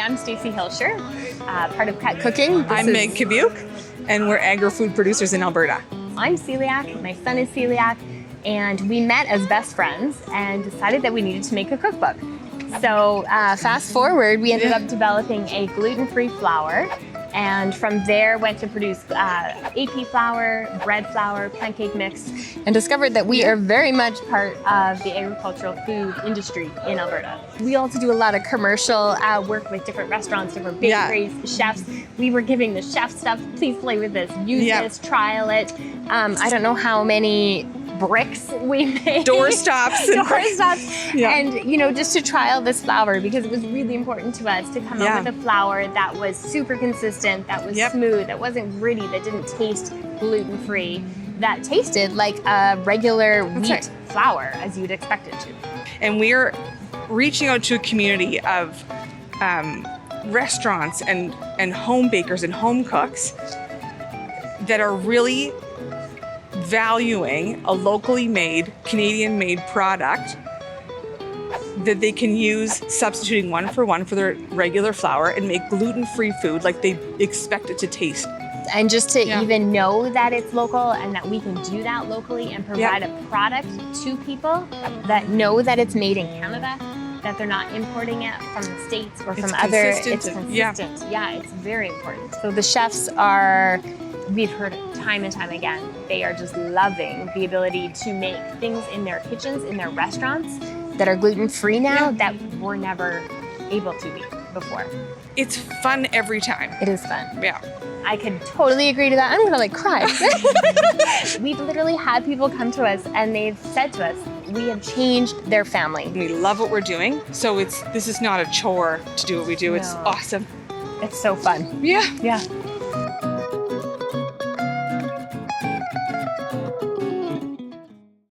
I'm Stacey Hilscher, part of Cat Cooking. I'm Meg and we're agri-food producers in Alberta. I'm celiac, my son is celiac, and we met as best friends and decided that we needed to make a cookbook. So fast forward, we ended up developing a gluten-free flour, and from there went to produce AP flour, bread flour, pancake mix, and discovered that we are very much part of the agricultural food industry in Alberta. We also do a lot of commercial work with different restaurants, different bakeries, chefs. We were giving the chefs stuff, please play with this, use this, trial it. I don't know how many bricks we made. Doorstops. And just to trial this flour, because it was really important to us to come up with a flour that was super consistent, that was smooth, that wasn't gritty, that didn't taste gluten-free, that tasted like a regular wheat flour as you'd expect it to. And we're reaching out to a community of restaurants and home bakers and home cooks that are really valuing a locally made, Canadian-made product that they can use, substituting one for their regular flour, and make gluten-free food like they expect it to taste. And just to even know that it's local and that we can do that locally and provide a product to people that know that it's made in Canada, that they're not importing it from the States or from other. It's consistent. Yeah, it's very important. So the chefs are, we've heard it time and time again, they are just loving the ability to make things in their kitchens, in their restaurants that are gluten-free now that were never able to be before. It's fun every time. It is fun. Yeah. I could totally agree to that. I'm gonna cry. We've literally had people come to us and they've said to us, we have changed their family. We love what we're doing, so this is not a chore to do what we do. It's awesome. It's so fun. Yeah. Yeah.